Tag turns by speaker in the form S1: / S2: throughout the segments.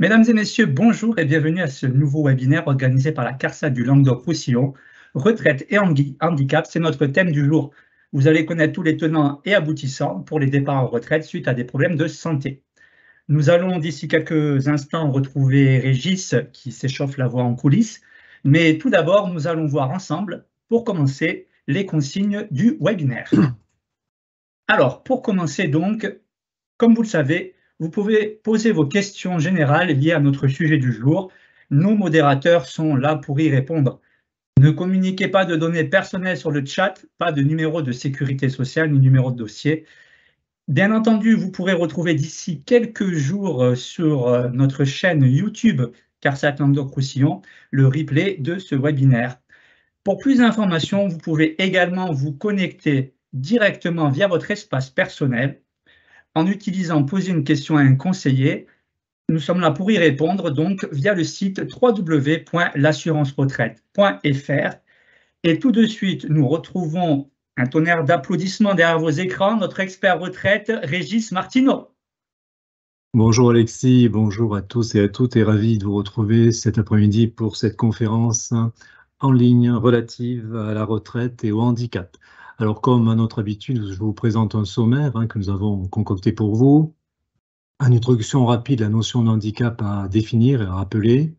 S1: Mesdames et messieurs, bonjour et bienvenue à ce nouveau webinaire organisé par la CARSAT du Languedoc-Roussillon. Retraite et handicap, c'est notre thème du jour. Vous allez connaître tous les tenants et aboutissants pour les départs en retraite suite à des problèmes de santé. Nous allons d'ici quelques instants retrouver Régis qui s'échauffe la voix en coulisses. Mais tout d'abord, nous allons voir ensemble, pour commencer, les consignes du webinaire. Alors, pour commencer donc, comme vous le savez, vous pouvez poser vos questions générales liées à notre sujet du jour. Nos modérateurs sont là pour y répondre. Ne communiquez pas de données personnelles sur le chat, pas de numéro de sécurité sociale ni numéro de dossier. Bien entendu, vous pourrez retrouver d'ici quelques jours sur notre chaîne YouTube CARSAT Languedoc-Roussillon le replay de ce webinaire. Pour plus d'informations, vous pouvez également vous connecter directement via votre espace personnel en utilisant poser une question à un conseiller. Nous sommes là pour y répondre donc via le site www.l'assurance-retraite.fr. Et tout de suite, nous retrouvons un tonnerre d'applaudissements derrière vos écrans, notre expert retraite, Régis Martineau.
S2: Bonjour Alexis, bonjour à tous et à toutes et ravi de vous retrouver cet après-midi pour cette conférence en ligne relative à la retraite et au handicap. Alors comme à notre habitude, je vous présente un sommaire que nous avons concocté pour vous. Une introduction rapide, la notion de handicap à définir et à rappeler.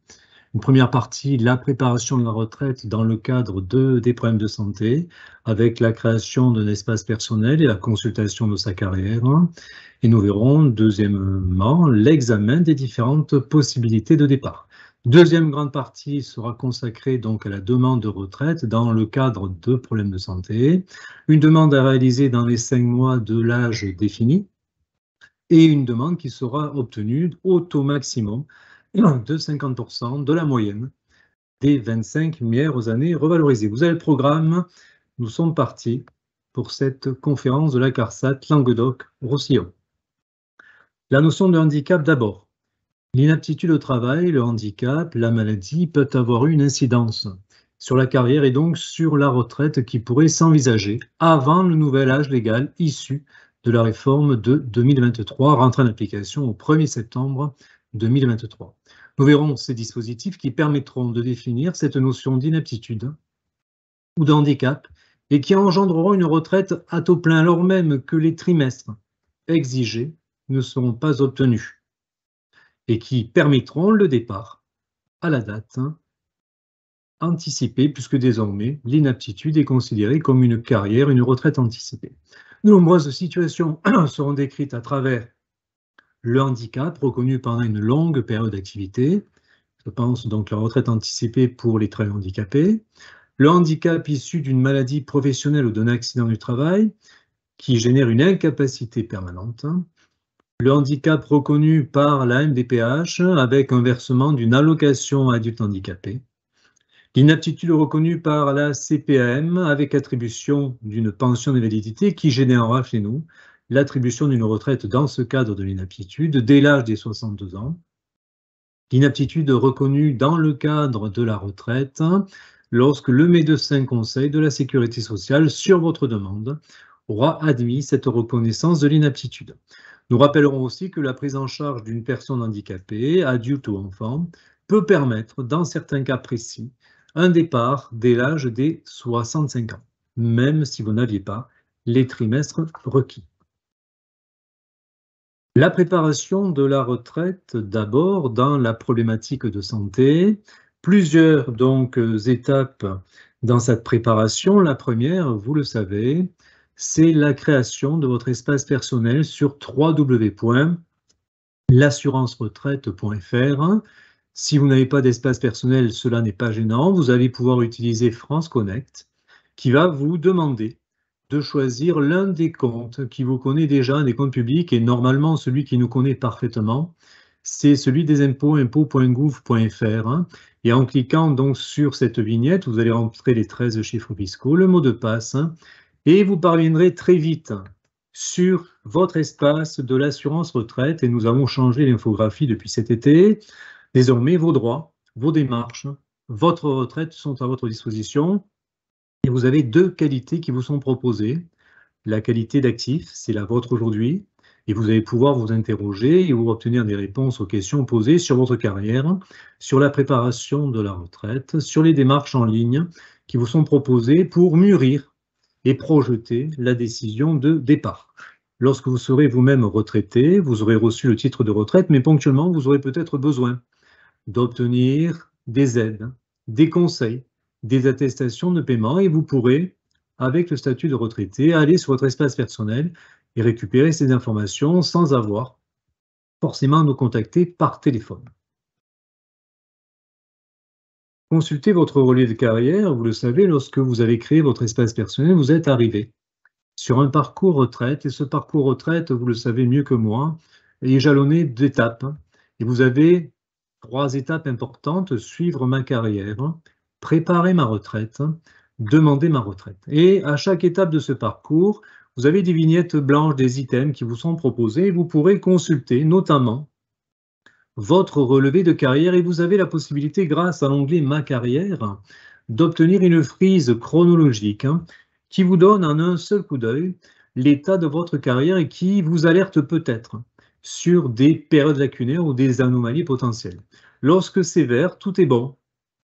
S2: Une première partie, la préparation de la retraite dans le cadre des problèmes de santé, avec la création d'un espace personnel et la consultation de sa carrière. Et nous verrons, deuxièmement, l'examen des différentes possibilités de départ. Deuxième grande partie sera consacrée donc à la demande de retraite dans le cadre de problèmes de santé. Une demande à réaliser dans les 5 mois de l'âge défini et une demande qui sera obtenue au taux maximum de 50% de la moyenne des 25 meilleures années revalorisées. Vous avez le programme, nous sommes partis pour cette conférence de la CARSAT Languedoc-Roussillon. La notion de handicap d'abord. L'inaptitude au travail, le handicap, la maladie peuvent avoir une incidence sur la carrière et donc sur la retraite qui pourrait s'envisager avant le nouvel âge légal issu de la réforme de 2023, rentrée en application au 1er septembre 2023. Nous verrons ces dispositifs qui permettront de définir cette notion d'inaptitude ou de handicap et qui engendreront une retraite à taux plein alors même que les trimestres exigés ne seront pas obtenus et qui permettront le départ à la date anticipée, puisque désormais l'inaptitude est considérée comme une carrière, une retraite anticipée. De nombreuses situations seront décrites à travers le handicap reconnu pendant une longue période d'activité. Je pense donc à la retraite anticipée pour les travailleurs handicapés. Le handicap issu d'une maladie professionnelle ou d'un accident du travail qui génère une incapacité permanente. Le handicap reconnu par la MDPH avec un versement d'une allocation adulte handicapé. L'inaptitude reconnue par la CPAM avec attribution d'une pension d'invalidité qui générera chez nous l'attribution d'une retraite dans ce cadre de l'inaptitude dès l'âge des 62 ans. L'inaptitude reconnue dans le cadre de la retraite lorsque le médecin conseil de la sécurité sociale, sur votre demande, aura admis cette reconnaissance de l'inaptitude. Nous rappellerons aussi que la prise en charge d'une personne handicapée, adulte ou enfant, peut permettre, dans certains cas précis, un départ dès l'âge des 65 ans, même si vous n'aviez pas les trimestres requis. La préparation de la retraite, d'abord, dans la problématique de santé. Plusieurs donc étapes dans cette préparation. La première, vous le savez, c'est la création de votre espace personnel sur www.l'assurance-retraite.fr. Si vous n'avez pas d'espace personnel, cela n'est pas gênant. Vous allez pouvoir utiliser France Connect, qui va vous demander de choisir l'un des comptes qui vous connaît déjà, des comptes publics, et normalement celui qui nous connaît parfaitement, c'est celui des impôts, impôts.gouv.fr. Et en cliquant donc sur cette vignette, vous allez rentrer les 13 chiffres fiscaux, le mot de passe, et vous parviendrez très vite sur votre espace de l'assurance retraite. Et nous avons changé l'infographie depuis cet été. Désormais, vos droits, vos démarches, votre retraite sont à votre disposition. Et vous avez deux qualités qui vous sont proposées. La qualité d'actif, c'est la vôtre aujourd'hui. Et vous allez pouvoir vous interroger et vous obtenir des réponses aux questions posées sur votre carrière, sur la préparation de la retraite, sur les démarches en ligne qui vous sont proposées pour mûrir et projeter la décision de départ. Lorsque vous serez vous-même retraité, vous aurez reçu le titre de retraite, mais ponctuellement, vous aurez peut-être besoin d'obtenir des aides, des conseils, des attestations de paiement et vous pourrez, avec le statut de retraité, aller sur votre espace personnel et récupérer ces informations sans avoir forcément à nous contacter par téléphone. Consultez votre relevé de carrière, vous le savez, lorsque vous avez créé votre espace personnel, vous êtes arrivé sur un parcours retraite, et ce parcours retraite, vous le savez mieux que moi, est jalonné d'étapes. Et vous avez 3 étapes importantes: suivre ma carrière, préparer ma retraite, demander ma retraite. Et à chaque étape de ce parcours, vous avez des vignettes blanches, des items qui vous sont proposés, et vous pourrez consulter notamment votre relevé de carrière et vous avez la possibilité, grâce à l'onglet Ma carrière, d'obtenir une frise chronologique qui vous donne en un seul coup d'œil l'état de votre carrière et qui vous alerte peut-être sur des périodes lacunaires ou des anomalies potentielles. Lorsque c'est vert, tout est bon.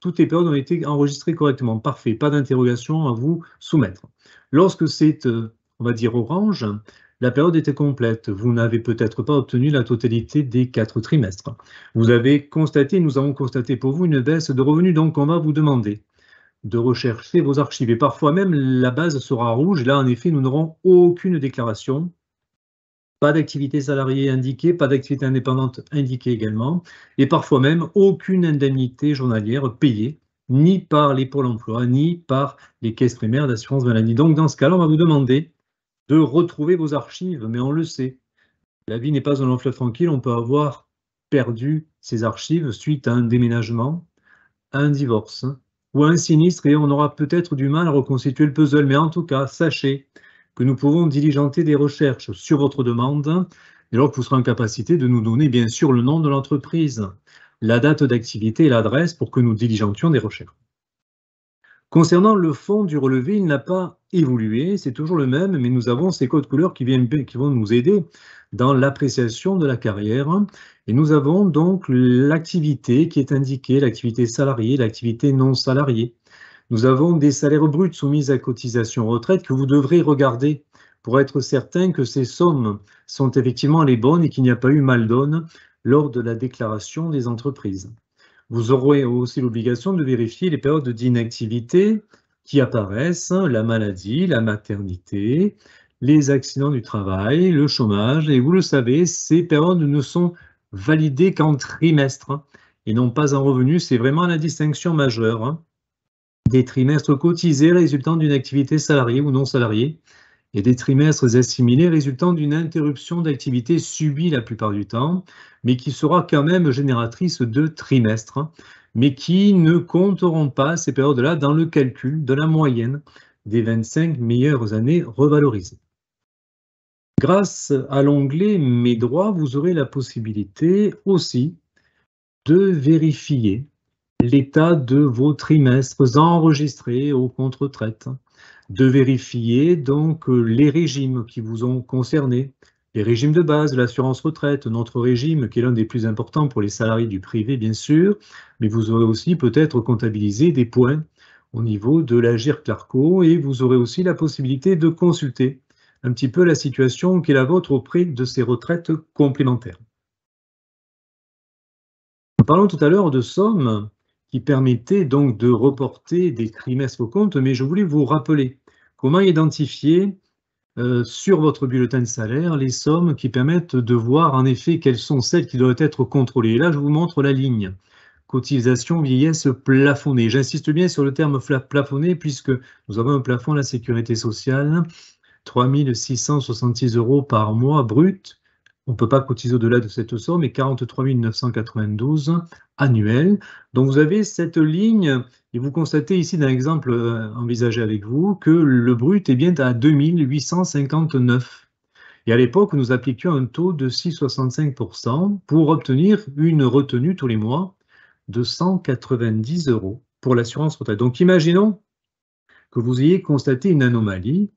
S2: Toutes les périodes ont été enregistrées correctement. Parfait, pas d'interrogation à vous soumettre. Lorsque c'est, on va dire, orange, la période était complète. Vous n'avez peut-être pas obtenu la totalité des 4 trimestres. Vous avez constaté, nous avons constaté pour vous une baisse de revenus, donc on va vous demander de rechercher vos archives. Et parfois même, la base sera rouge. Là, en effet, nous n'aurons aucune déclaration. Pas d'activité salariée indiquée, pas d'activité indépendante indiquée également. Et parfois même, aucune indemnité journalière payée, ni par les pôles emploi, ni par les caisses primaires d'assurance maladie. Donc, dans ce cas-là, on va vous demander de retrouver vos archives, mais on le sait, la vie n'est pas un long fleuve tranquille, on peut avoir perdu ses archives suite à un déménagement, à un divorce ou à un sinistre et on aura peut-être du mal à reconstituer le puzzle. Mais en tout cas, sachez que nous pouvons diligenter des recherches sur votre demande dès lors que vous serez en capacité de nous donner bien sûr le nom de l'entreprise, la date d'activité et l'adresse pour que nous diligentions des recherches. Concernant le fond du relevé, il n'a pas évolué, c'est toujours le même, mais nous avons ces codes couleurs qui vont nous aider dans l'appréciation de la carrière. Et nous avons donc l'activité qui est indiquée, l'activité salariée, l'activité non salariée. Nous avons des salaires bruts soumis à cotisation retraite que vous devrez regarder pour être certain que ces sommes sont effectivement les bonnes et qu'il n'y a pas eu mal donne lors de la déclaration des entreprises. Vous aurez aussi l'obligation de vérifier les périodes d'inactivité qui apparaissent, la maladie, la maternité, les accidents du travail, le chômage. Et vous le savez, ces périodes ne sont validées qu'en trimestre et non pas en revenus. C'est vraiment la distinction majeure des trimestres cotisés résultant d'une activité salariée ou non salariée et des trimestres assimilés résultant d'une interruption d'activité subie la plupart du temps, mais qui sera quand même génératrice de trimestres, mais qui ne compteront pas ces périodes-là dans le calcul de la moyenne des 25 meilleures années revalorisées. Grâce à l'onglet Mes droits, vous aurez la possibilité aussi de vérifier l'état de vos trimestres enregistrés au compte retraite, de vérifier donc les régimes qui vous ont concerné, les régimes de base, l'assurance retraite, notre régime qui est l'un des plus importants pour les salariés du privé bien sûr, mais vous aurez aussi peut-être comptabilisé des points au niveau de l'Agirc-Arrco et vous aurez aussi la possibilité de consulter un petit peu la situation qui est la vôtre auprès de ces retraites complémentaires. Nous parlons tout à l'heure de sommes qui permettaient donc de reporter des trimestres au compte, mais je voulais vous rappeler comment identifier sur votre bulletin de salaire les sommes qui permettent de voir en effet quelles sont celles qui doivent être contrôlées. Et là, je vous montre la ligne cotisation vieillesse plafonnée. J'insiste bien sur le terme plafonné puisque nous avons un plafond de la sécurité sociale, 3 666 € par mois brut. On ne peut pas cotiser au-delà de cette somme, et 43 992 annuels. Donc vous avez cette ligne, et vous constatez ici dans l'exemple envisagé avec vous que le brut est bien à 2 859. Et à l'époque, nous appliquions un taux de 6,65% pour obtenir une retenue tous les mois de 190 € pour l'assurance retraite. Donc imaginons que vous ayez constaté une anomalie.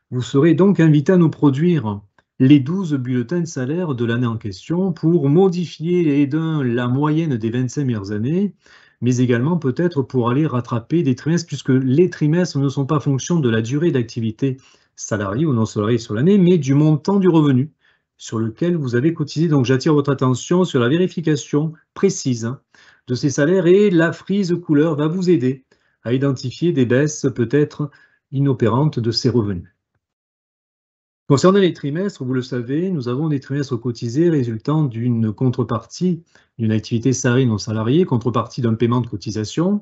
S2: Vous serez donc invité à nous produire les 12 bulletins de salaire de l'année en question pour modifier la moyenne des 25 meilleures années, mais également peut-être pour aller rattraper des trimestres, puisque les trimestres ne sont pas fonction de la durée d'activité salariée ou non salariée sur l'année, mais du montant du revenu sur lequel vous avez cotisé. Donc j'attire votre attention sur la vérification précise de ces salaires, et la frise couleur va vous aider à identifier des baisses peut-être inopérantes de ces revenus. Concernant les trimestres, vous le savez, nous avons des trimestres cotisés résultant d'une contrepartie d'une activité salariée non salariée, contrepartie d'un paiement de cotisation.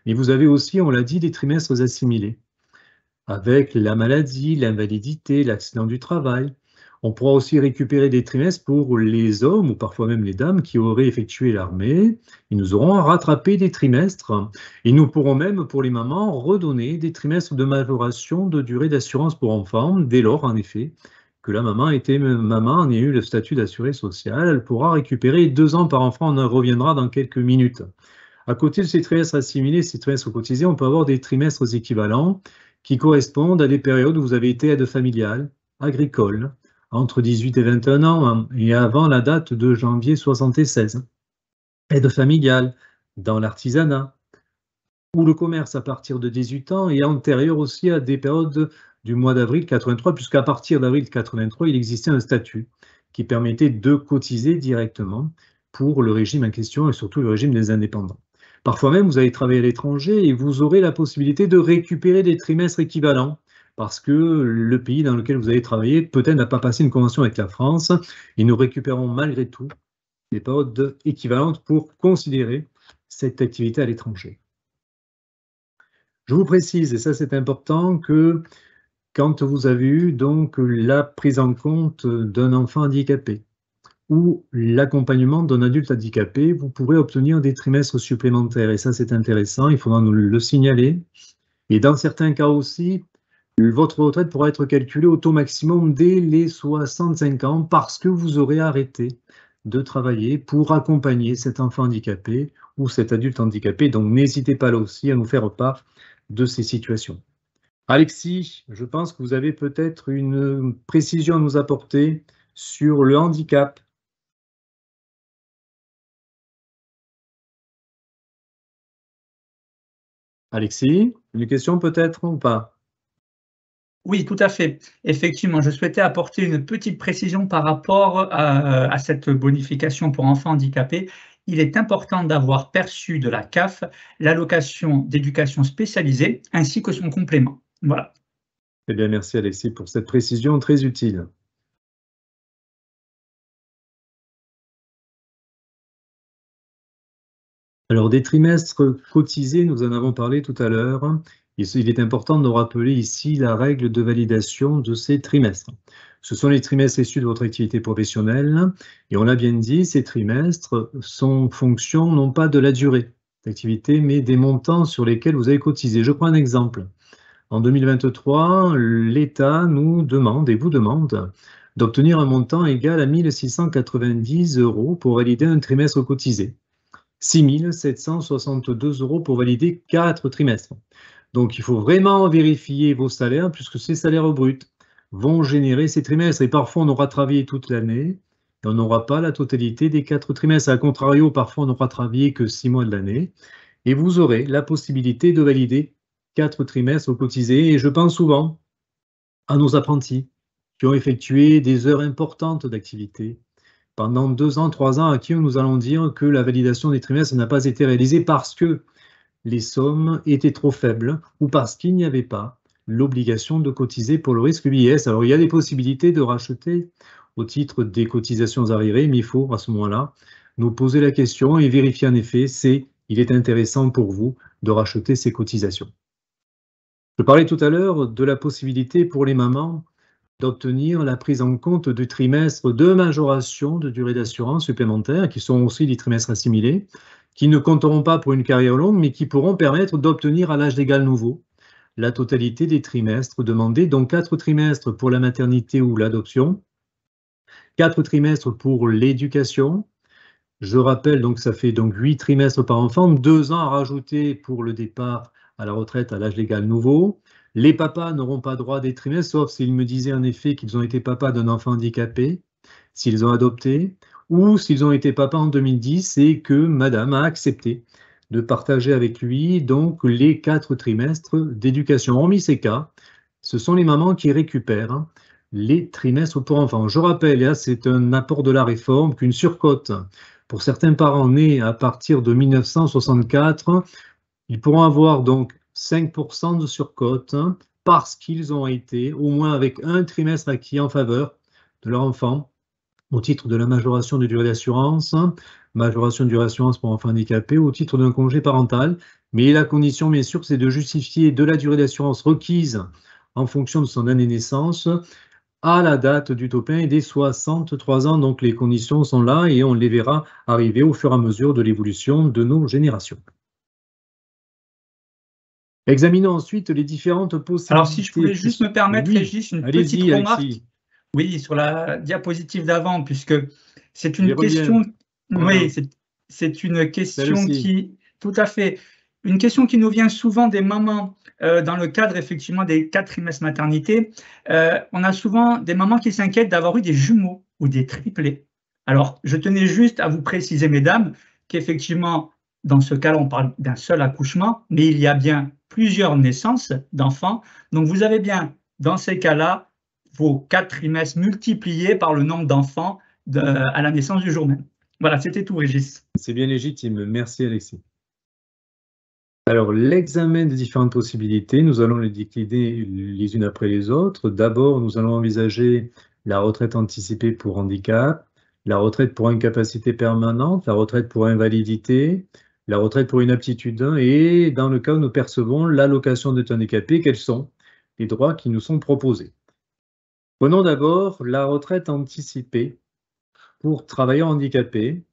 S2: Et vous avez aussi, on l'a dit, des trimestres assimilés, avec la maladie, l'invalidité, l'accident du travail. On pourra aussi récupérer des trimestres pour les hommes ou parfois même les dames qui auraient effectué l'armée. Et nous aurons rattrapé des trimestres. Et nous pourrons même, pour les mamans, redonner des trimestres de majoration de durée d'assurance pour enfants, dès lors, en effet, que la maman ait eu le statut d'assurée sociale. Elle pourra récupérer 2 ans par enfant. On en reviendra dans quelques minutes. À côté de ces trimestres assimilés, ces trimestres cotisés, on peut avoir des trimestres équivalents qui correspondent à des périodes où vous avez été aide familiale, agricole, entre 18 et 21 ans, et avant la date de janvier 76. Aide familiale dans l'artisanat ou le commerce à partir de 18 ans, et antérieure aussi à des périodes du mois d'avril 83, puisqu'à partir d'avril 83, il existait un statut qui permettait de cotiser directement pour le régime en question et surtout le régime des indépendants. Parfois même, vous allez travailler à l'étranger et vous aurez la possibilité de récupérer des trimestres équivalents, parce que le pays dans lequel vous allez travailler peut-être n'a pas passé une convention avec la France, et nous récupérons malgré tout des périodes équivalentes pour considérer cette activité à l'étranger. Je vous précise, et ça c'est important, que quand vous avez eu donc la prise en compte d'un enfant handicapé ou l'accompagnement d'un adulte handicapé, vous pourrez obtenir des trimestres supplémentaires, et ça c'est intéressant, il faudra nous le signaler. Et dans certains cas aussi, votre retraite pourra être calculée au taux maximum dès les 65 ans, parce que vous aurez arrêté de travailler pour accompagner cet enfant handicapé ou cet adulte handicapé. Donc n'hésitez pas là aussi à nous faire part de ces situations. Alexis, je pense que vous avez peut-être une précision à nous apporter sur le handicap. Alexis, une question peut-être ou pas?
S1: Oui, tout à fait. Effectivement, je souhaitais apporter une petite précision par rapport à cette bonification pour enfants handicapés. Il est important d'avoir perçu de la CAF l'allocation d'éducation spécialisée ainsi que son complément. Voilà.
S2: Eh bien, merci Alexis pour cette précision très utile. Alors, des trimestres cotisés, nous en avons parlé tout à l'heure. Il est important de rappeler ici la règle de validation de ces trimestres. Ce sont les trimestres issus de votre activité professionnelle, et on l'a bien dit, ces trimestres sont fonction non pas de la durée d'activité, mais des montants sur lesquels vous avez cotisé. Je prends un exemple. En 2023, l'État nous demande et vous demande d'obtenir un montant égal à 1 690 € pour valider un trimestre cotisé. 6 762 € pour valider 4 trimestres. Donc, il faut vraiment vérifier vos salaires, puisque ces salaires bruts vont générer ces trimestres. Et parfois, on aura travaillé toute l'année et on n'aura pas la totalité des 4 trimestres. A contrario, parfois, on n'aura travaillé que 6 mois de l'année. Et vous aurez la possibilité de valider 4 trimestres cotisés. Et je pense souvent à nos apprentis qui ont effectué des heures importantes d'activité pendant 2 ans, 3 ans, à qui nous allons dire que la validation des trimestres n'a pas été réalisée parce que les sommes étaient trop faibles ou parce qu'il n'y avait pas l'obligation de cotiser pour le risque vieillesse. Alors, il y a des possibilités de racheter au titre des cotisations arriérées, mais il faut à ce moment-là nous poser la question et vérifier en effet si il est intéressant pour vous de racheter ces cotisations. Je parlais tout à l'heure de la possibilité pour les mamans d'obtenir la prise en compte du trimestre de majoration de durée d'assurance supplémentaire, qui sont aussi des trimestres assimilés, qui ne compteront pas pour une carrière longue, mais qui pourront permettre d'obtenir à l'âge légal nouveau la totalité des trimestres demandés, donc 4 trimestres pour la maternité ou l'adoption, 4 trimestres pour l'éducation. Je rappelle, donc ça fait donc 8 trimestres par enfant, 2 ans à rajouter pour le départ à la retraite à l'âge légal nouveau, Les papas n'auront pas droit à des trimestres, sauf s'ils me disaient en effet qu'ils ont été papas d'un enfant handicapé, s'ils ont adopté, ou s'ils ont été papas en 2010 et que madame a accepté de partager avec lui donc les 4 trimestres d'éducation. Hormis ces cas, ce sont les mamans qui récupèrent les trimestres pour enfants. Je rappelle, et là c'est un apport de la réforme, qu'une surcote pour certains parents nés à partir de 1964, ils pourront avoir donc 5% de surcote parce qu'ils ont été au moins avec un trimestre acquis en faveur de leur enfant au titre de la majoration de durée d'assurance, majoration de durée d'assurance pour enfants handicapés, au titre d'un congé parental. Mais la condition, bien sûr, c'est de justifier de la durée d'assurance requise en fonction de son année de naissance à la date du taux plein et des 63 ans. Donc les conditions sont là et on les verra arriver au fur et à mesure de l'évolution de nos générations. Examinons ensuite les différentes possibilités.
S1: Alors, si je pouvais juste me permettre,
S2: Oui,
S1: Régis, une petite remarque.
S2: Alexis.
S1: Oui, sur la diapositive d'avant, puisque c'est une
S2: J'y reviens.
S1: question.
S2: Voilà.
S1: Oui, c'est une question
S2: Celle-ci.
S1: qui, tout à fait, une question qui nous vient souvent des mamans dans le cadre effectivement des 4 trimestres maternité. On a souvent des mamans qui s'inquiètent d'avoir eu des jumeaux ou des triplés. Alors, je tenais juste à vous préciser, mesdames, qu'effectivement, dans ce cas-là, on parle d'un seul accouchement, mais il y a bien plusieurs naissances d'enfants. Donc, vous avez bien, dans ces cas-là, vos 4 trimestres multipliés par le nombre d'enfants à la naissance du jour même. Voilà, c'était tout, Régis.
S2: C'est bien légitime. Merci, Alexis. Alors, l'examen des différentes possibilités, nous allons les décliner les unes après les autres. D'abord, nous allons envisager la retraite anticipée pour handicap, la retraite pour incapacité permanente, la retraite pour invalidité, la retraite pour inaptitude et dans le cas où nous percevons l'allocation d'état handicapé, quels sont les droits qui nous sont proposés. Prenons d'abord la retraite anticipée pour travailleurs handicapés.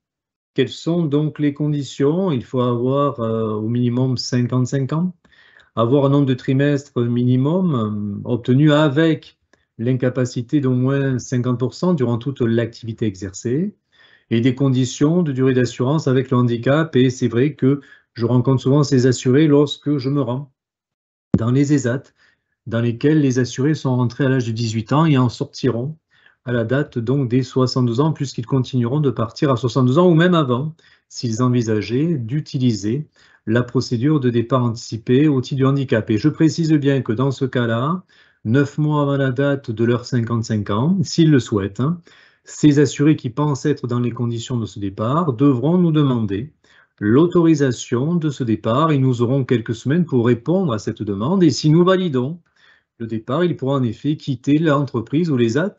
S2: Quelles sont donc les conditions? Il faut avoir au minimum 55 ans, avoir un nombre de trimestres minimum obtenu avec l'incapacité d'au moins 50% durant toute l'activité exercée et des conditions de durée d'assurance avec le handicap. Et c'est vrai que je rencontre souvent ces assurés lorsque je me rends dans les ESAT, dans lesquels les assurés sont rentrés à l'âge de 18 ans et en sortiront à la date donc des 72 ans, puisqu'ils continueront de partir à 62 ans ou même avant, s'ils envisageaient d'utiliser la procédure de départ anticipé au titre du handicap. Et je précise bien que dans ce cas-là, 9 mois avant la date de leurs 55 ans, s'ils le souhaitent, ces assurés qui pensent être dans les conditions de ce départ devront nous demander l'autorisation de ce départ et nous aurons quelques semaines pour répondre à cette demande. Et si nous validons le départ, ils pourront en effet quitter l'entreprise ou les AT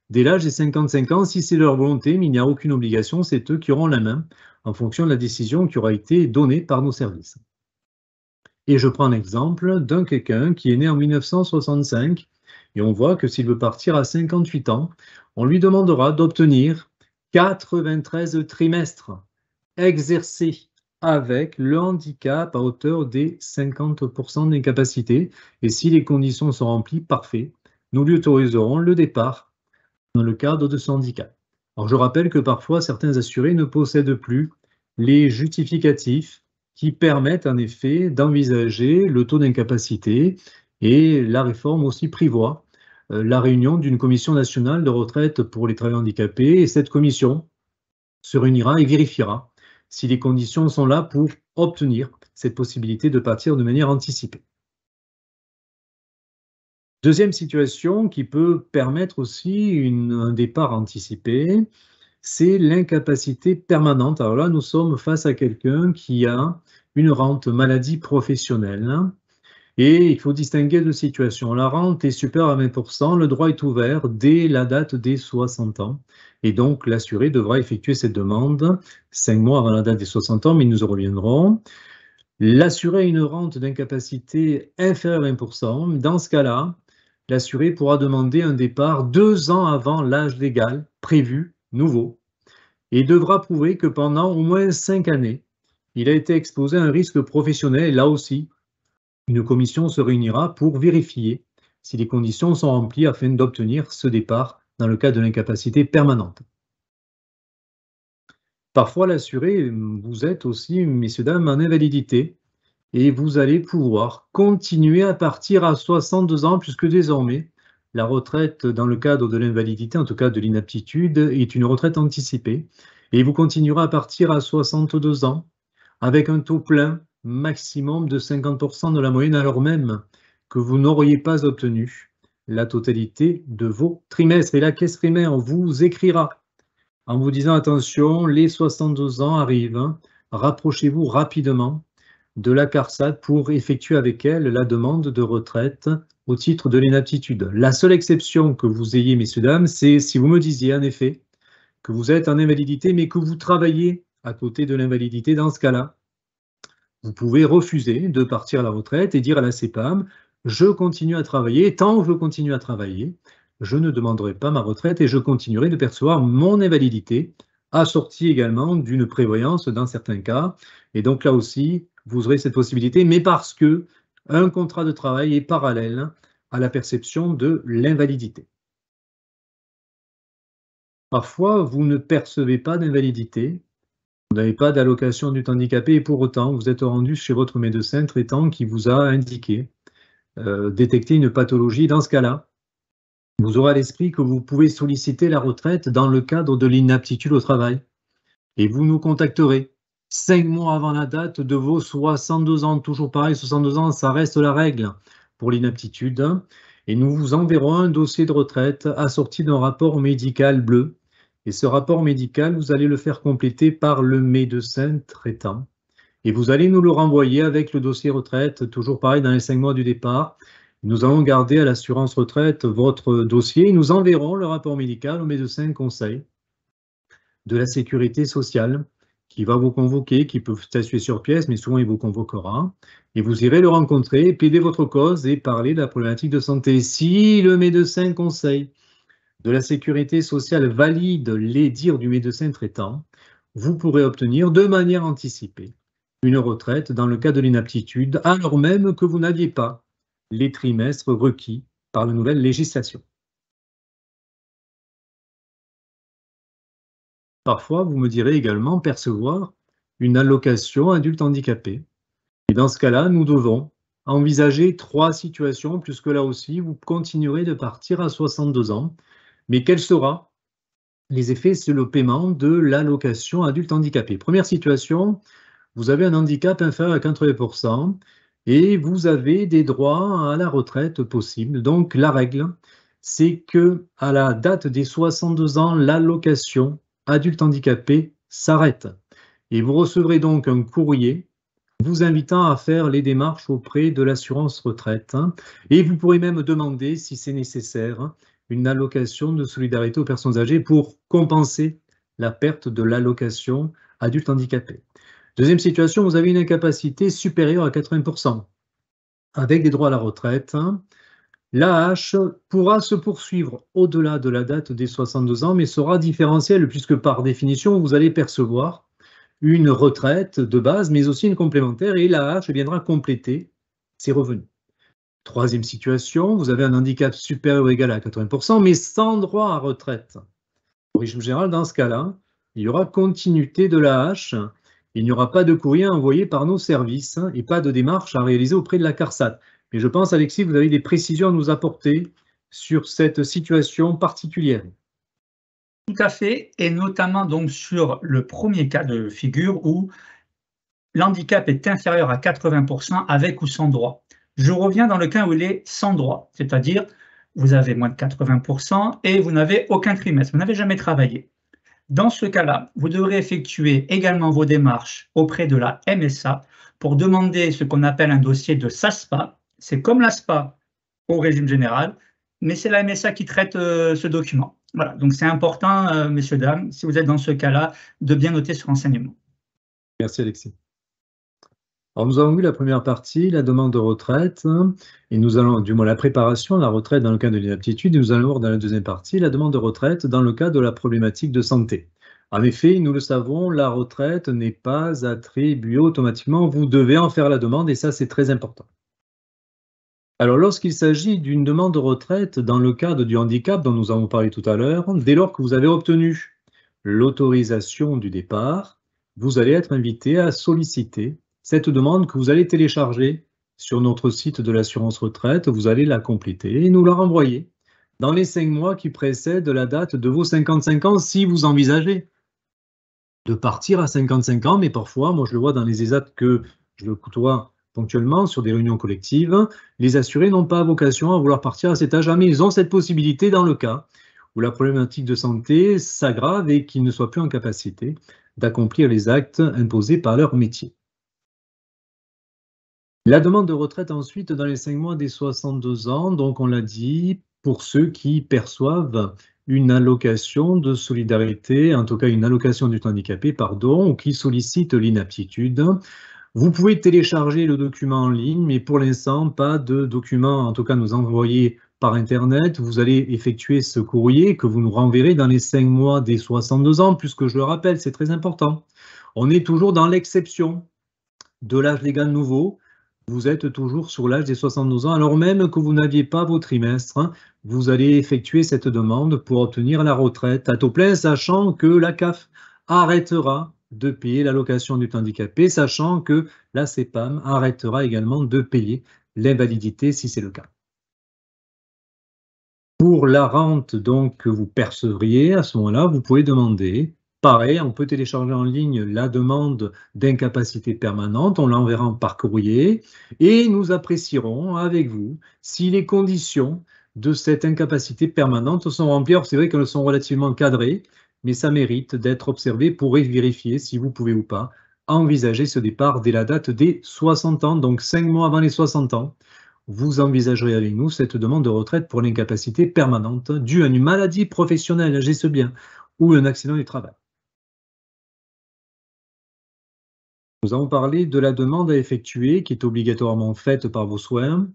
S2: dès l'âge des 55 ans, si c'est leur volonté, mais il n'y a aucune obligation, c'est eux qui auront la main en fonction de la décision qui aura été donnée par nos services. Et je prends l'exemple d'un quelqu'un qui est né en 1965, et on voit que s'il veut partir à 58 ans, on lui demandera d'obtenir 93 trimestres exercés avec le handicap à hauteur des 50% d'incapacité. Et si les conditions sont remplies, parfait, nous lui autoriserons le départ dans le cadre de son handicap. Alors, je rappelle que parfois, certains assurés ne possèdent plus les justificatifs qui permettent en effet d'envisager le taux d'incapacité et la réforme aussi prévoit la réunion d'une commission nationale de retraite pour les travailleurs handicapés et cette commission se réunira et vérifiera si les conditions sont là pour obtenir cette possibilité de partir de manière anticipée. Deuxième situation qui peut permettre aussi un départ anticipé, c'est l'incapacité permanente. Alors là, nous sommes face à quelqu'un qui a une rente maladie professionnelle et il faut distinguer deux situations. La rente est supérieure à 20%, le droit est ouvert dès la date des 60 ans et donc l'assuré devra effectuer cette demande 5 mois avant la date des 60 ans, mais nous y reviendrons. L'assuré a une rente d'incapacité inférieure à 20%. Dans ce cas-là, l'assuré pourra demander un départ 2 ans avant l'âge légal prévu, nouveau, et devra prouver que pendant au moins 5 années, il a été exposé à un risque professionnel. Et là aussi, une commission se réunira pour vérifier si les conditions sont remplies afin d'obtenir ce départ dans le cas de l'incapacité permanente. Parfois, l'assuré, vous êtes aussi, messieurs, dames, en invalidité. et vous allez pouvoir continuer à partir à 62 ans, puisque désormais, la retraite dans le cadre de l'invalidité, en tout cas de l'inaptitude, est une retraite anticipée. Et vous continuerez à partir à 62 ans avec un taux plein maximum de 50% de la moyenne, alors même que vous n'auriez pas obtenu la totalité de vos trimestres. Et la caisse primaire vous écrira en vous disant attention, les 62 ans arrivent, hein, rapprochez-vous rapidement de la CARSAT pour effectuer avec elle la demande de retraite au titre de l'inaptitude. La seule exception que vous ayez, messieurs, dames, c'est si vous me disiez en effet que vous êtes en invalidité, mais que vous travaillez à côté de l'invalidité. Dans ce cas-là, vous pouvez refuser de partir à la retraite et dire à la CPAM, je continue à travailler, tant que je continue à travailler, je ne demanderai pas ma retraite et je continuerai de percevoir mon invalidité, assortie également d'une prévoyance dans certains cas. Et donc là aussi, vous aurez cette possibilité, mais parce que un contrat de travail est parallèle à la perception de l'invalidité. Parfois, vous ne percevez pas d'invalidité, vous n'avez pas d'allocation adulte handicapé et pour autant, vous êtes rendu chez votre médecin traitant qui vous a indiqué détecter une pathologie. Dans ce cas-là, vous aurez à l'esprit que vous pouvez solliciter la retraite dans le cadre de l'inaptitude au travail. Et vous nous contacterez 5 mois avant la date de vos 62 ans. Toujours pareil, 62 ans, ça reste la règle pour l'inaptitude. Et nous vous enverrons un dossier de retraite assorti d'un rapport médical bleu. Et ce rapport médical, vous allez le faire compléter par le médecin traitant. Et vous allez nous le renvoyer avec le dossier retraite, toujours pareil dans les 5 mois du départ. Nous allons garder à l'assurance retraite votre dossier et nous enverrons le rapport médical au médecin conseil de la sécurité sociale qui va vous convoquer, qui peut statuer sur pièce, mais souvent il vous convoquera. Et vous irez le rencontrer, plaider votre cause et parler de la problématique de santé. Si le médecin conseil de la sécurité sociale valide les dires du médecin traitant, vous pourrez obtenir de manière anticipée une retraite dans le cas de l'inaptitude, alors même que vous n'aviez pas les trimestres requis par la nouvelle législation. Parfois, vous me direz également percevoir une allocation adulte handicapé. Et dans ce cas-là, nous devons envisager 3 situations, puisque là aussi, vous continuerez de partir à 62 ans. Mais quels seront les effets sur le paiement de l'allocation adulte handicapé? Première situation, vous avez un handicap inférieur à 80% et vous avez des droits à la retraite possibles. Donc la règle, c'est que à la date des 62 ans, l'allocation adulte handicapé s'arrête. Et vous recevrez donc un courrier vous invitant à faire les démarches auprès de l'assurance retraite. Et vous pourrez même demander, si c'est nécessaire, une allocation de solidarité aux personnes âgées pour compenser la perte de l'allocation adulte handicapé. Deuxième situation, vous avez une incapacité supérieure à 80%. Avec des droits à la retraite, l'AAH pourra se poursuivre au-delà de la date des 62 ans, mais sera différentielle puisque par définition, vous allez percevoir une retraite de base, mais aussi une complémentaire, et l'AAH viendra compléter ses revenus. Troisième situation, vous avez un handicap supérieur ou égal à 80%, mais sans droit à retraite. Au régime général, dans ce cas-là, il y aura continuité de l'AAH. Il n'y aura pas de courrier envoyé par nos services et pas de démarche à réaliser auprès de la CARSAT. Mais je pense, Alexis, vous avez des précisions à nous apporter sur cette situation particulière.
S1: Tout à fait, et notamment donc sur le premier cas de figure où l'handicap est inférieur à 80% avec ou sans droit. Je reviens dans le cas où il est sans droit, c'est-à-dire vous avez moins de 80% et vous n'avez aucun trimestre, vous n'avez jamais travaillé. Dans ce cas-là, vous devrez effectuer également vos démarches auprès de la MSA pour demander ce qu'on appelle un dossier de SASPA. C'est comme l'ASPA au régime général, mais c'est la MSA qui traite ce document. Voilà, donc c'est important, messieurs, dames, si vous êtes dans ce cas-là, de bien noter ce renseignement.
S2: Merci Alexis. Alors nous avons vu la première partie, la demande de retraite, et nous allons, du moins la préparation, la retraite dans le cas de l'inaptitude, et nous allons voir dans la deuxième partie la demande de retraite dans le cas de la problématique de santé. En effet, nous le savons, la retraite n'est pas attribuée automatiquement, vous devez en faire la demande, et ça c'est très important. Alors lorsqu'il s'agit d'une demande de retraite dans le cadre du handicap dont nous avons parlé tout à l'heure, dès lors que vous avez obtenu l'autorisation du départ, vous allez être invité à solliciter cette demande que vous allez télécharger sur notre site de l'assurance retraite, vous allez la compléter et nous la renvoyer dans les 5 mois qui précèdent la date de vos 55 ans, si vous envisagez de partir à 55 ans, mais parfois, moi je le vois dans les ESAT que je le côtoie ponctuellement sur des réunions collectives, les assurés n'ont pas vocation à vouloir partir à cet âge, mais ils ont cette possibilité dans le cas où la problématique de santé s'aggrave et qu'ils ne soient plus en capacité d'accomplir les actes imposés par leur métier. La demande de retraite ensuite dans les 5 mois des 62 ans, donc on l'a dit, pour ceux qui perçoivent une allocation de solidarité, en tout cas une allocation du handicapé, pardon, ou qui sollicitent l'inaptitude. Vous pouvez télécharger le document en ligne, mais pour l'instant, pas de document, en tout cas nous envoyer par Internet. Vous allez effectuer ce courrier que vous nous renverrez dans les 5 mois des 62 ans, puisque je le rappelle, c'est très important. On est toujours dans l'exception de l'âge légal nouveau. Vous êtes toujours sur l'âge des 72 ans, alors même que vous n'aviez pas vos trimestres, vous allez effectuer cette demande pour obtenir la retraite à taux plein, sachant que la CAF arrêtera de payer l'allocation du handicapé, sachant que la CEPAM arrêtera également de payer l'invalidité si c'est le cas. Pour la rente donc, que vous percevriez, à ce moment-là, vous pouvez demander. Pareil, on peut télécharger en ligne la demande d'incapacité permanente, on l'enverra par courrier et nous apprécierons avec vous si les conditions de cette incapacité permanente sont remplies. C'est vrai qu'elles sont relativement cadrées, mais ça mérite d'être observé pour vérifier si vous pouvez ou pas envisager ce départ dès la date des 60 ans, donc 5 mois avant les 60 ans. Vous envisagerez avec nous cette demande de retraite pour l'incapacité permanente due à une maladie professionnelle, j'ai ce bien, ou un accident du travail. Nous avons parlé de la demande à effectuer qui est obligatoirement faite par vos soins.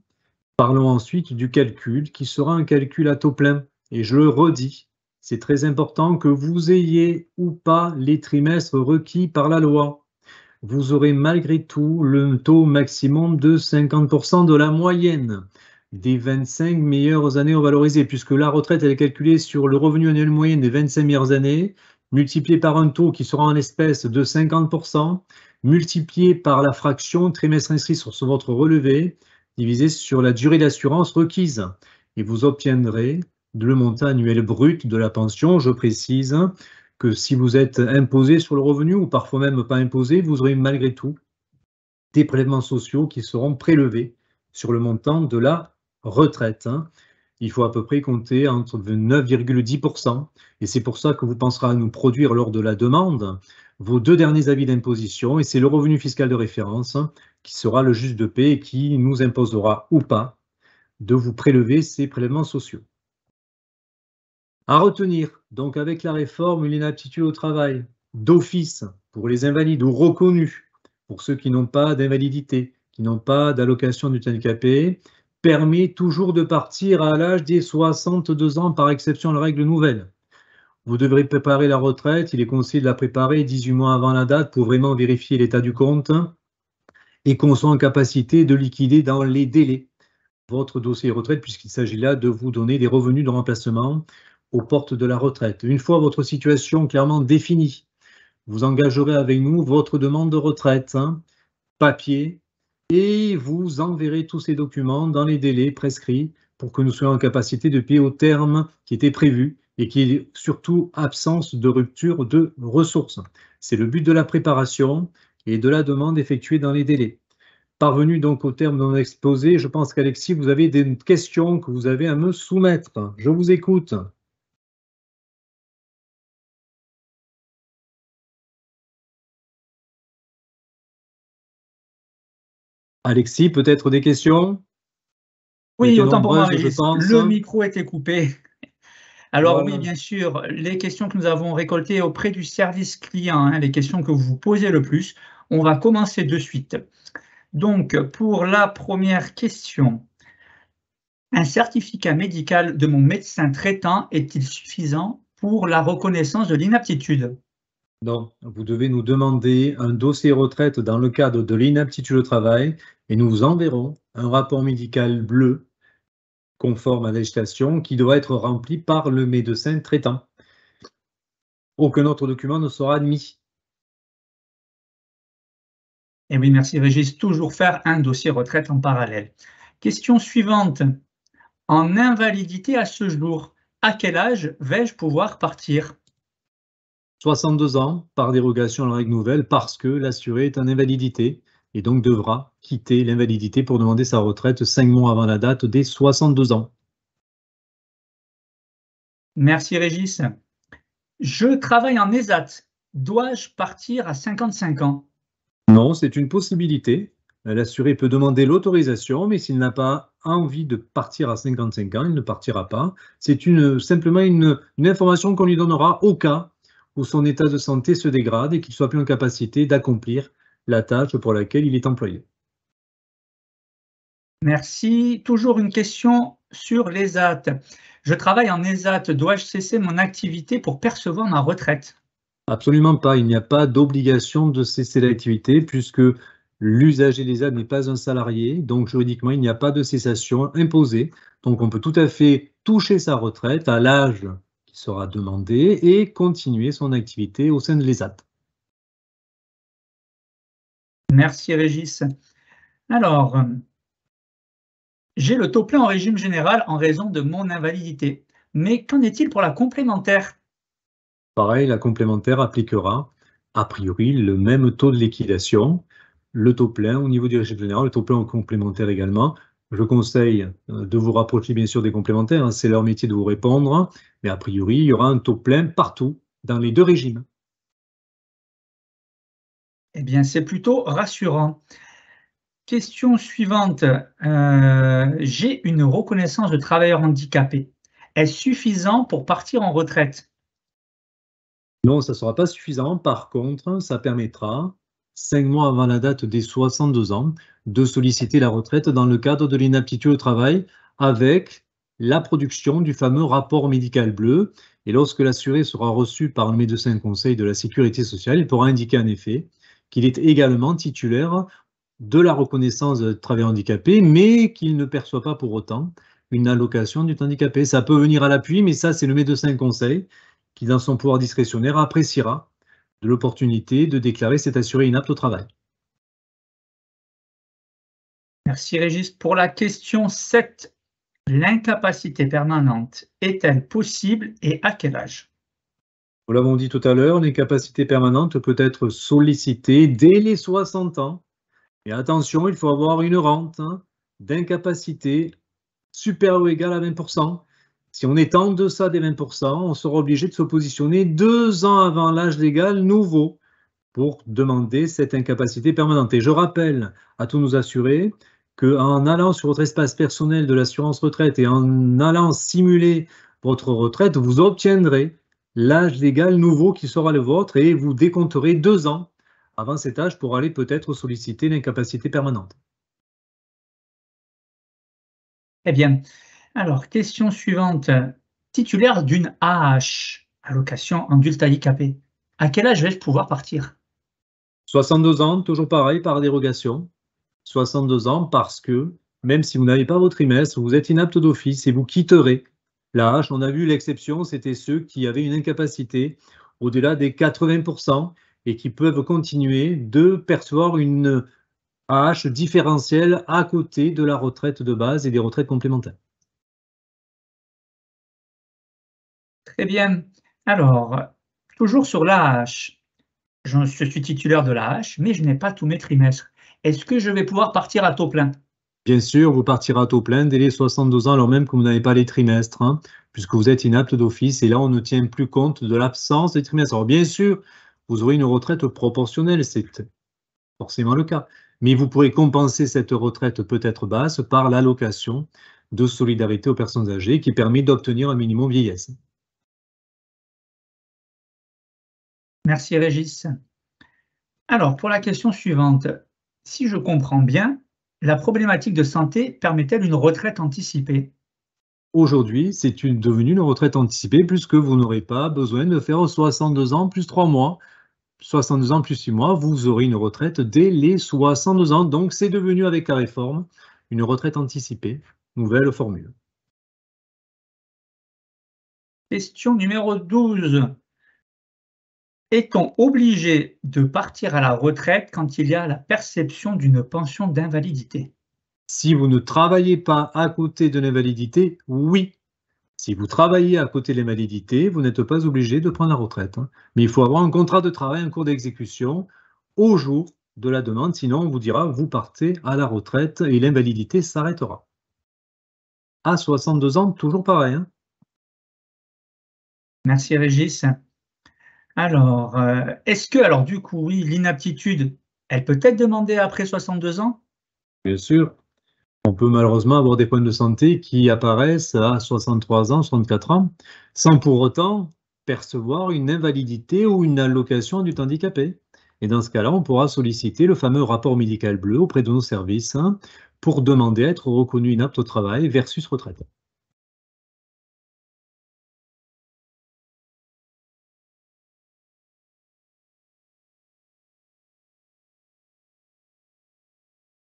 S2: Parlons ensuite du calcul qui sera un calcul à taux plein. Et je le redis, c'est très important que vous ayez ou pas les trimestres requis par la loi. Vous aurez malgré tout le taux maximum de 50% de la moyenne des 25 meilleures années valorisées, puisque la retraite elle est calculée sur le revenu annuel moyen des 25 meilleures années, multiplié par un taux qui sera en espèces de 50%, multiplié par la fraction trimestre inscrit sur votre relevé, divisé sur la durée d'assurance requise. Et vous obtiendrez le montant annuel brut de la pension, je précise, que si vous êtes imposé sur le revenu ou parfois même pas imposé, vous aurez malgré tout des prélèvements sociaux qui seront prélevés sur le montant de la retraite. Il faut à peu près compter entre 9,10%. Et c'est pour ça que vous penserez à nous produire lors de la demande vos 2 derniers avis d'imposition. Et c'est le revenu fiscal de référence qui sera le juge de paix et qui nous imposera ou pas de vous prélever ces prélèvements sociaux. À retenir, donc avec la réforme, l'inaptitude au travail d'office pour les invalides ou reconnus, pour ceux qui n'ont pas d'invalidité, qui n'ont pas d'allocation du handicapé, permet toujours de partir à l'âge des 62 ans, par exception de la règle nouvelle. Vous devrez préparer la retraite, il est conseillé de la préparer 18 mois avant la date pour vraiment vérifier l'état du compte et qu'on soit en capacité de liquider dans les délais votre dossier retraite, puisqu'il s'agit là de vous donner des revenus de remplacement aux portes de la retraite. Une fois votre situation clairement définie, vous engagerez avec nous votre demande de retraite, papier, et vous enverrez tous ces documents dans les délais prescrits pour que nous soyons en capacité de payer au terme qui était prévu et qui est surtout absence de rupture de ressources. C'est le but de la préparation et de la demande effectuée dans les délais. Parvenu donc au terme de mon exposé, je pense qu'Alexis, vous avez des questions que vous avez à me soumettre. Je vous écoute. Alexis, peut-être des questions?
S1: Oui, autant pour moi,
S2: je
S1: Régis.
S2: pense.
S1: Le micro était coupé. Alors oui,
S2: Voilà.
S1: bien sûr, les questions que nous avons récoltées auprès du service client, les questions que vous vous posez le plus, on va commencer de suite. Donc, pour la première question, un certificat médical de mon médecin traitant est-il suffisant pour la reconnaissance de l'inaptitude?
S2: Non, vous devez nous demander un dossier retraite dans le cadre de l'inaptitude au travail et nous vous enverrons un rapport médical bleu conforme à la législation qui doit être rempli par le médecin traitant. Aucun autre document ne sera admis.
S1: Et oui, merci Régis. Toujours faire un dossier retraite en parallèle. Question suivante. En invalidité à ce jour, à quel âge vais-je pouvoir partir?
S2: 62 ans par dérogation à la règle nouvelle parce que l'assuré est en invalidité et donc devra quitter l'invalidité pour demander sa retraite 5 mois avant la date des 62 ans.
S1: Merci Régis. Je travaille en ESAT. Dois-je partir à 55 ans?
S2: Non, c'est une possibilité. L'assuré peut demander l'autorisation, mais s'il n'a pas envie de partir à 55 ans, il ne partira pas. C'est simplement une information qu'on lui donnera au cas où son état de santé se dégrade et qu'il soit plus en capacité d'accomplir la tâche pour laquelle il est employé.
S1: Merci. Toujours une question sur l'ESAT. Je travaille en ESAT. Dois-je cesser mon activité pour percevoir ma retraite?
S2: Absolument pas. Il n'y a pas d'obligation de cesser l'activité puisque l'usager des aides n'est pas un salarié. Donc, juridiquement, il n'y a pas de cessation imposée. Donc, on peut tout à fait toucher sa retraite à l'âge qui sera demandé et continuer son activité au sein de l'ESAT.
S1: Merci Régis. Alors, j'ai le taux plein en régime général en raison de mon invalidité. Mais qu'en est-il pour la complémentaire?
S2: Pareil, la complémentaire appliquera a priori le même taux de liquidation, le taux plein au niveau du régime général, le taux plein au complémentaire également. Je conseille de vous rapprocher bien sûr des complémentaires, hein, c'est leur métier de vous répondre, mais a priori, il y aura un taux plein partout dans les deux régimes.
S1: Eh bien, c'est plutôt rassurant. Question suivante. J'ai une reconnaissance de travailleur handicapé. Est-ce suffisant pour partir en retraite?
S2: Non, ça ne sera pas suffisant. Par contre, ça permettra, 5 mois avant la date des 62 ans, de solliciter la retraite dans le cadre de l'inaptitude au travail avec la production du fameux rapport médical bleu. Et lorsque l'assuré sera reçu par le médecin conseil de la sécurité sociale, il pourra indiquer en effet qu'il est également titulaire de la reconnaissance de travailleur handicapé, mais qu'il ne perçoit pas pour autant une allocation du handicapé. Ça peut venir à l'appui, mais ça, c'est le médecin conseil qui, dans son pouvoir discrétionnaire, appréciera de l'opportunité de déclarer cet assuré inapte au travail.
S1: Merci Régis. Pour la question 7, l'incapacité permanente est-elle possible et à quel âge?
S2: Nous l'avons dit tout à l'heure, l'incapacité permanente peut être sollicitée dès les 60 ans. Et attention, il faut avoir une rente d'incapacité supérieure ou égale à 20%. Si on est en deçà des 20%, on sera obligé de se positionner 2 ans avant l'âge légal nouveau pour demander cette incapacité permanente. Et je rappelle à tous nos assurés qu'en allant sur votre espace personnel de l'assurance retraite et en allant simuler votre retraite, vous obtiendrez l'âge légal nouveau qui sera le vôtre et vous décompterez 2 ans avant cet âge pour aller peut-être solliciter l'incapacité permanente.
S1: Eh bien, alors, question suivante. Titulaire d'une AH, allocation adulte handicapé. À quel âge vais-je pouvoir partir?
S2: 62 ans, toujours pareil, par dérogation. 62 ans parce que, même si vous n'avez pas votre trimestre, vous êtes inapte d'office et vous quitterez la hache. On a vu l'exception, c'était ceux qui avaient une incapacité au-delà des 80% et qui peuvent continuer de percevoir une AH différentielle à côté de la retraite de base et des retraites complémentaires.
S1: Très bien. Alors, toujours sur l'AH. Je suis titulaire de l'AH, mais je n'ai pas tous mes trimestres. Est-ce que je vais pouvoir partir à taux plein?
S2: Bien sûr, vous partirez à taux plein dès les 62 ans, alors même que vous n'avez pas les trimestres, puisque vous êtes inapte d'office, et là, on ne tient plus compte de l'absence des trimestres. Alors, bien sûr, vous aurez une retraite proportionnelle, c'est forcément le cas, mais vous pourrez compenser cette retraite peut-être basse par l'allocation de solidarité aux personnes âgées qui permet d'obtenir un minimum vieillesse.
S1: Merci Régis. Alors, pour la question suivante, si je comprends bien, la problématique de santé permet-elle une retraite anticipée?
S2: Aujourd'hui, c'est devenu une retraite anticipée puisque vous n'aurez pas besoin de faire 62 ans plus 3 mois. 62 ans plus 6 mois, vous aurez une retraite dès les 62 ans. Donc, c'est devenu avec la réforme une retraite anticipée, nouvelle formule.
S1: Question numéro 12. Est-on obligé de partir à la retraite quand il y a la perception d'une pension d'invalidité?
S2: Si vous ne travaillez pas à côté de l'invalidité, oui. Si vous travaillez à côté de l'invalidité, vous n'êtes pas obligé de prendre la retraite, hein. Mais il faut avoir un contrat de travail en cours d'exécution au jour de la demande, sinon on vous dira vous partez à la retraite et l'invalidité s'arrêtera. À 62 ans, toujours pareil, hein.
S1: Merci Régis. Alors, alors du coup, oui, l'inaptitude, elle peut être demandée après 62 ans?
S2: Bien sûr, on peut malheureusement avoir des problèmes de santé qui apparaissent à 63 ans, 64 ans, sans pour autant percevoir une invalidité ou une allocation du handicapé. Et dans ce cas-là, on pourra solliciter le fameux rapport médical bleu auprès de nos services, hein, pour demander à être reconnu inapte au travail versus retraite.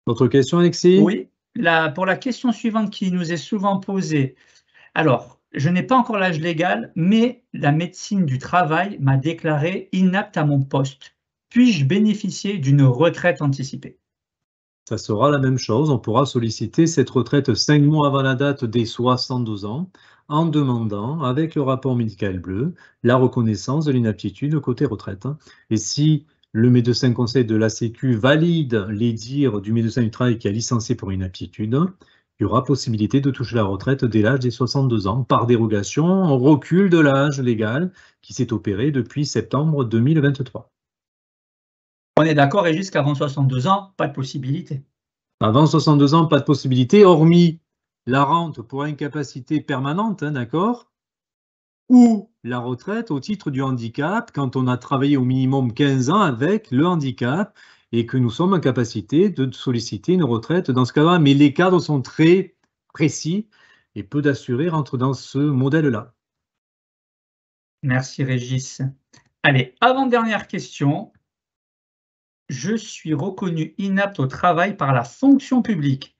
S2: Autre question, Alexis?
S1: Oui, pour la question suivante qui nous est souvent posée. Alors, je n'ai pas encore l'âge légal, mais la médecine du travail m'a déclaré inapte à mon poste. Puis-je bénéficier d'une retraite anticipée?
S2: Ça sera la même chose, on pourra solliciter cette retraite 5 mois avant la date des 62 ans en demandant, avec le rapport médical bleu, la reconnaissance de l'inaptitude côté retraite, hein. Et si le médecin conseil de la Sécu valide les dires du médecin du travail qui a licencié pour inaptitude, il y aura possibilité de toucher la retraite dès l'âge des 62 ans par dérogation, en recul de l'âge légal qui s'est opéré depuis septembre 2023.
S1: On est d'accord, Régis, qu'avant 62 ans, pas de possibilité.
S2: Avant 62 ans, pas de possibilité, hormis la rente pour incapacité permanente, hein, d'accord? Ou la retraite au titre du handicap, quand on a travaillé au minimum 15 ans avec le handicap et que nous sommes en capacité de solliciter une retraite dans ce cas-là. Mais les cadres sont très précis et peu d'assurés rentrent dans ce modèle-là.
S1: Merci, Régis. Allez, avant-dernière question. Je suis reconnu inapte au travail par la fonction publique.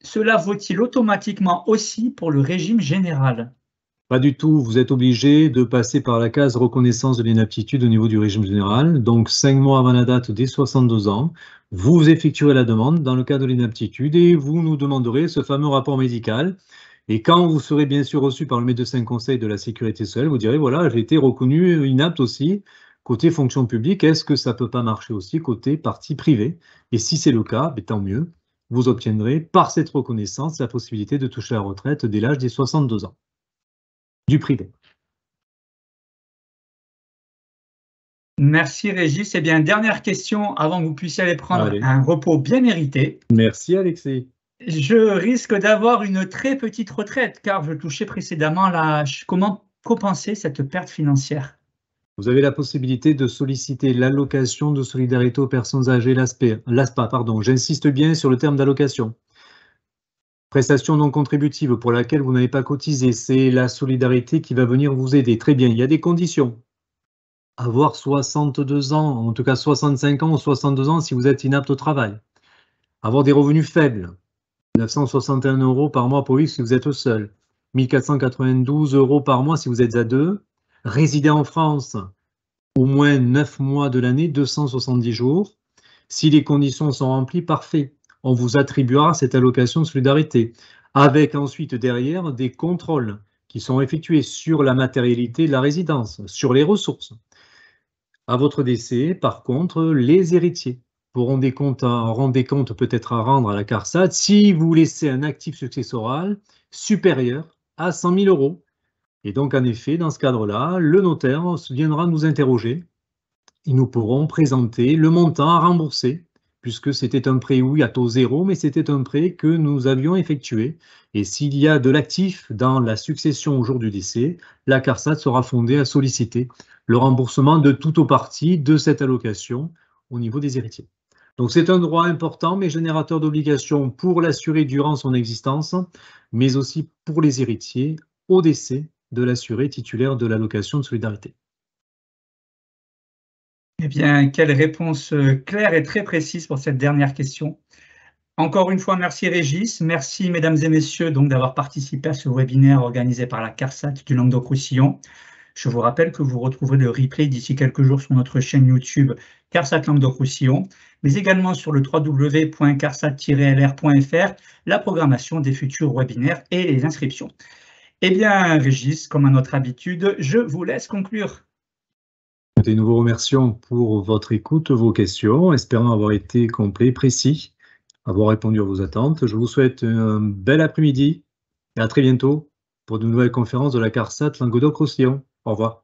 S1: Cela vaut-il automatiquement aussi pour le régime général?
S2: Pas du tout, vous êtes obligé de passer par la case reconnaissance de l'inaptitude au niveau du régime général. Donc 5 mois avant la date des 62 ans, vous effectuerez la demande dans le cas de l'inaptitude et vous nous demanderez ce fameux rapport médical. Et quand vous serez bien sûr reçu par le médecin conseil de la sécurité sociale, vous direz voilà, j'ai été reconnu inapte aussi côté fonction publique. Est-ce que ça ne peut pas marcher aussi côté partie privée? Et si c'est le cas, tant mieux. Vous obtiendrez par cette reconnaissance la possibilité de toucher la retraite dès l'âge des 62 ans. Du privé.
S1: Merci Régis. Eh bien, dernière question avant que vous puissiez aller prendre
S2: Allez.
S1: un repos bien mérité.
S2: Merci Alexis.
S1: Je risque d'avoir une très petite retraite car je touchais précédemment l'âge. Comment compenser cette perte financière?
S2: Vous avez la possibilité de solliciter l'allocation de solidarité aux personnes âgées, l'ASPA, pardon. J'insiste bien sur le terme d'allocation. Prestation non contributive pour laquelle vous n'avez pas cotisé, c'est la solidarité qui va venir vous aider. Très bien, il y a des conditions. Avoir 62 ans, en tout cas 65 ans ou 62 ans si vous êtes inapte au travail. Avoir des revenus faibles, 961 € par mois pour vivre si vous êtes seul, 1492 € par mois si vous êtes à deux. Résider en France au moins 9 mois de l'année, 270 jours. Si les conditions sont remplies, parfait. On vous attribuera cette allocation de solidarité, avec ensuite derrière des contrôles qui sont effectués sur la matérialité de la résidence, sur les ressources. À votre décès, par contre, les héritiers auront des comptes peut-être à rendre à la CARSAT si vous laissez un actif successoral supérieur à 100 000 €. Et donc, en effet, dans ce cadre-là, le notaire viendra nous interroger et nous pourrons présenter le montant à rembourser, puisque c'était un prêt, oui, à taux zéro, mais c'était un prêt que nous avions effectué. Et s'il y a de l'actif dans la succession au jour du décès, la CARSAT sera fondée à solliciter le remboursement de tout ou partie de cette allocation au niveau des héritiers. Donc c'est un droit important, mais générateur d'obligations pour l'assuré durant son existence, mais aussi pour les héritiers au décès de l'assuré titulaire de l'allocation de solidarité.
S1: Eh bien, quelle réponse claire et très précise pour cette dernière question. Encore une fois, merci Régis, merci mesdames et messieurs donc d'avoir participé à ce webinaire organisé par la CARSAT du Languedoc-Roussillon. Je vous rappelle que vous retrouverez le replay d'ici quelques jours sur notre chaîne YouTube CARSAT Languedoc-Roussillon, mais également sur le www.carsat-lr.fr, la programmation des futurs webinaires et les inscriptions. Eh bien, Régis, comme à notre habitude, je vous laisse conclure.
S2: Nous vous remercions pour votre écoute, vos questions, espérant avoir été complet, précis, avoir répondu à vos attentes. Je vous souhaite un bel après-midi et à très bientôt pour de nouvelles conférences de la CARSAT Languedoc-Roussillon. Au revoir.